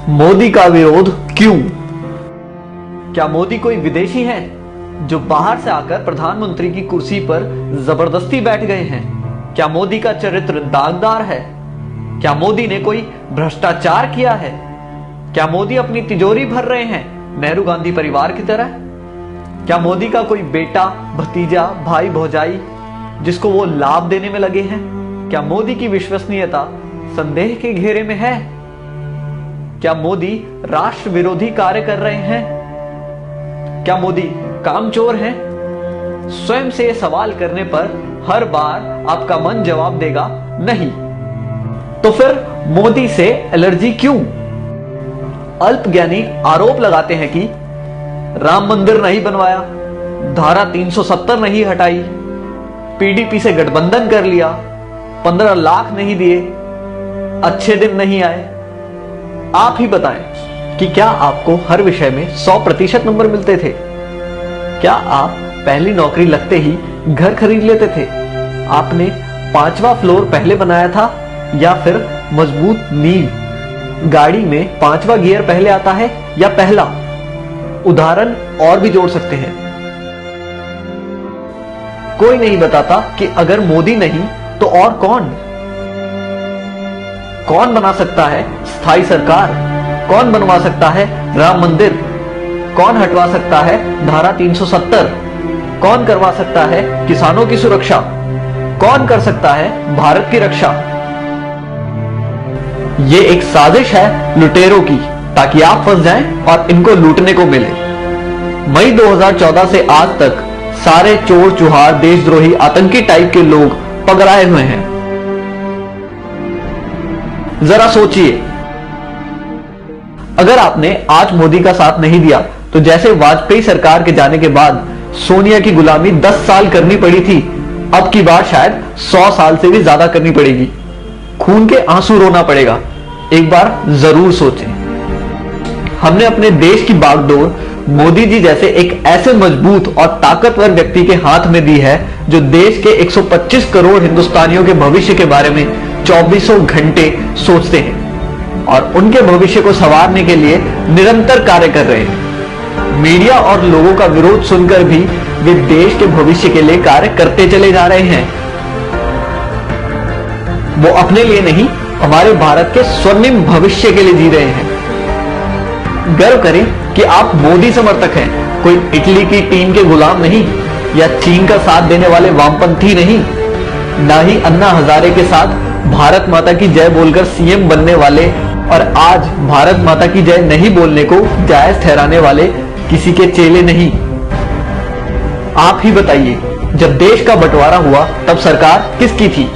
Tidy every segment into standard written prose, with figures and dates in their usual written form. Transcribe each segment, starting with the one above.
मोदी का विरोध क्यों? क्या मोदी कोई विदेशी है जो बाहर से आकर प्रधानमंत्री की कुर्सी पर जबरदस्ती बैठ गए हैं? क्या मोदी का चरित्र दागदार है? क्या मोदी ने कोई भ्रष्टाचार किया है? क्या मोदी अपनी तिजोरी भर रहे हैं नेहरू गांधी परिवार की तरह? क्या मोदी का कोई बेटा, भतीजा, भाई, भौजाई जिसको वो लाभ देने में लगे हैं? क्या मोदी की विश्वसनीयता संदेह के घेरे में है? क्या मोदी राष्ट्र विरोधी कार्य कर रहे हैं? क्या मोदी कामचोर हैं? स्वयं से सवाल करने पर हर बार आपका मन जवाब देगा नहीं। तो फिर मोदी से एलर्जी क्यों? अल्पज्ञानी आरोप लगाते हैं कि राम मंदिर नहीं बनवाया, धारा 370 नहीं हटाई, पीडीपी से गठबंधन कर लिया, 15 लाख नहीं दिए, अच्छे दिन नहीं आए। आप ही बताएं कि क्या आपको हर विषय में 100% नंबर मिलते थे? क्या आप पहली नौकरी लगते ही घर खरीद लेते थे? आपने 5वां फ्लोर पहले बनाया था या फिर मजबूत नींव? गाड़ी में 5वां गियर पहले आता है या पहला? उदाहरण और भी जोड़ सकते हैं। कोई नहीं बताता कि अगर मोदी नहीं तो और कौन? कौन बना सकता है स्थायी सरकार? कौन बनवा सकता है राम मंदिर? कौन हटवा सकता है धारा 370? कौन करवा सकता है किसानों की सुरक्षा? कौन कर सकता है भारत की रक्षा? ये एक साजिश है लुटेरों की, ताकि आप फंस जाएं और इनको लूटने को मिले। मई 2014 से आज तक सारे चोर चुहार, देशद्रोही, आतंकी टाइप के लोग पगड़ाए हुए हैं। जरा सोचिए, अगर आपने आज मोदी का साथ नहीं दिया तो जैसे वाजपेयी सरकार के जाने के बाद सोनिया की गुलामी 10 साल करनी पड़ी थी, अब की बार शायद 100 साल से भी ज्यादा करनी पड़ेगी। खून के आंसू रोना पड़ेगा। एक बार जरूर सोचें। हमने अपने देश की बागडोर मोदी जी जैसे एक ऐसे मजबूत और ताकतवर व्यक्ति के हाथ में दी है जो देश के 125 करोड़ हिंदुस्तानियों के भविष्य के बारे में 24 घंटे सोचते हैं और उनके भविष्य को संवारने के लिए निरंतर कार्य कर रहे हैं। मीडिया और लोगों का विरोध सुनकर भी वे देश के भविष्य के लिए कार्य करते चले जा रहे हैं। वो अपने लिए नहीं, हमारे भारत के स्वर्णिम भविष्य के लिए जी रहे हैं। गर्व करें कि आप मोदी समर्थक हैं, कोई इटली की टीम के गुलाम नहीं या चीन का साथ देने वाले वामपंथी नहीं, ना ही अन्ना हजारे के साथ भारत माता की जय बोलकर सीएम बनने वाले और आज भारत माता की जय नहीं बोलने को जायज ठहराने वाले किसी के चेले नहीं। आप ही बताइए, जब देश का बंटवारा हुआ तब सरकार किसकी थी?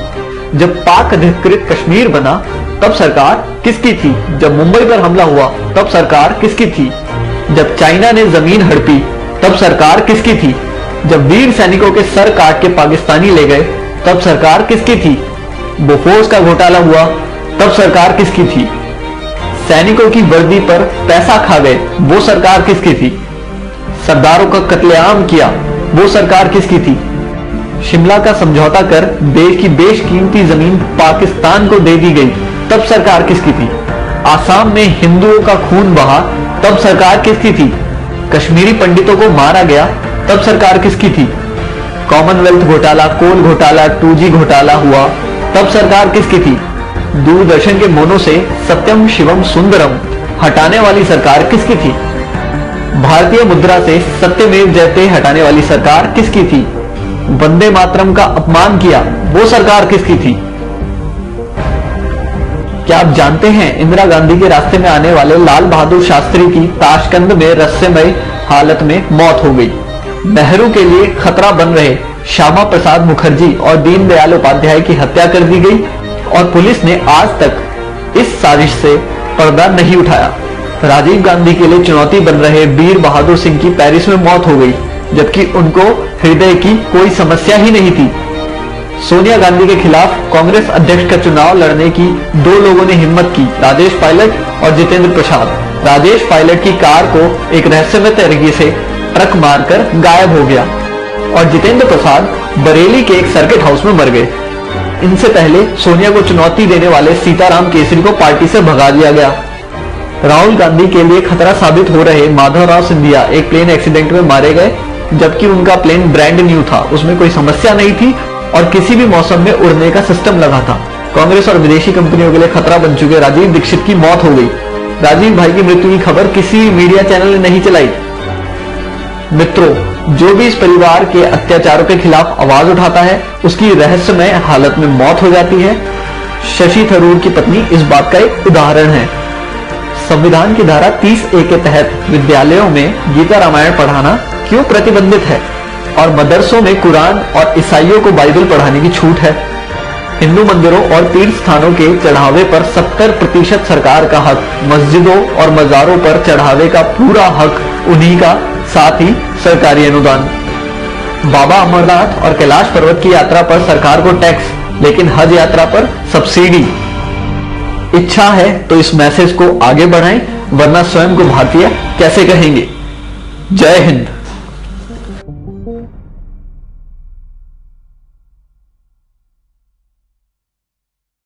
जब पाक अधिकृत कश्मीर बना तब सरकार किसकी थी? जब मुंबई पर हमला हुआ तब सरकार किसकी थी? जब चाइना ने जमीन हड़पी तब सरकार किसकी थी? जब वीर सैनिकों के सर काट के पाकिस्तानी ले गए तब सरकार किसकी थी? बोफोर्स का घोटाला हुआ तब सरकार किसकी थी? सैनिकों की वर्दी पर पैसा खा गए, वो सरकार किसकी थी? सरदारों का कत्लेआम किया, वो सरकार किसकी थी? शिमला का समझौता कर देश की बेशकीमती जमीन पाकिस्तान को दे दी गई, तब सरकार किसकी थी? आसाम में हिंदुओं का खून बहा, तब सरकार किसकी थी? कश्मीरी पंडितों को मारा गया, तब सरकार किसकी थी? कॉमनवेल्थ घोटाला, कोल घोटाला, 2G घोटाला हुआ, तब सरकार किसकी थी? दूरदर्शन के मोनो से सत्यम शिवम सुंदरम हटाने वाली सरकार किसकी थी? भारतीय मुद्रा से सत्यमेव जयते हटाने वाली सरकार किसकी थी? वंदे मातरम का अपमान किया, वो सरकार किसकी थी? क्या आप जानते हैं इंदिरा गांधी के रास्ते में आने वाले लाल बहादुर शास्त्री की ताशकंद में रहस्यमय हालत में मौत हो गई। नेहरू के लिए खतरा बन रहे श्यामा प्रसाद मुखर्जी और दीनदयाल उपाध्याय की हत्या कर दी गई और पुलिस ने आज तक इस साजिश से पर्दा नहीं उठाया। राजीव गांधी के लिए चुनौती बन रहे वीर बहादुर सिंह की पेरिस में मौत हो गई, जबकि उनको हृदय की कोई समस्या ही नहीं थी। सोनिया गांधी के खिलाफ कांग्रेस अध्यक्ष का चुनाव लड़ने की 2 लोगों ने हिम्मत की, राजेश पायलट और जितेंद्र प्रसाद। राजेश पायलट की कार को एक रहस्यमय तरीके से ट्रक मारकर गायब हो गया और जितेंद्र प्रसाद बरेली के एक सर्किट हाउस में मर गए। इनसे पहले सोनिया को चुनौती देने वाले सीताराम केसरी को पार्टी से भगा दिया गया। राहुल गांधी के लिए खतरा साबित हो रहे माधवराव सिंधिया एक प्लेन एक्सीडेंट में मारे गए, जबकि उनका प्लेन ब्रांड न्यू था, उसमें कोई समस्या नहीं थी और किसी भी मौसम में उड़ने का सिस्टम लगा था। कांग्रेस और विदेशी कंपनियों के लिए खतरा बन चुके राजीव दीक्षित की मौत हो गई। राजीव भाई की मृत्यु की खबर किसी मीडिया चैनल ने नहीं चलाई। मित्रों, जो भी इस परिवार के अत्याचारों के खिलाफ आवाज उठाता है उसकी रहस्यमय हालत में मौत हो जाती है। शशि थरूर की पत्नी इस बात का एक उदाहरण है। संविधान की धारा 30A के तहत विद्यालयों में गीता रामायण पढ़ाना क्यों प्रतिबंधित है और मदरसों में कुरान और ईसाइयों को बाइबल पढ़ाने की छूट है? हिंदू मंदिरों और तीर्थ स्थानों के चढ़ावे पर 70% सरकार का हक, मस्जिदों और मजारों पर चढ़ावे का पूरा हक उन्हीं का, साथ ही सरकारी अनुदान। बाबा अमरनाथ और कैलाश पर्वत की यात्रा पर सरकार को टैक्स, लेकिन हज यात्रा पर सब्सिडी। इच्छा है तो इस मैसेज को आगे बढ़ाएं, वरना स्वयं को भारतीय कैसे कहेंगे। जय हिंद।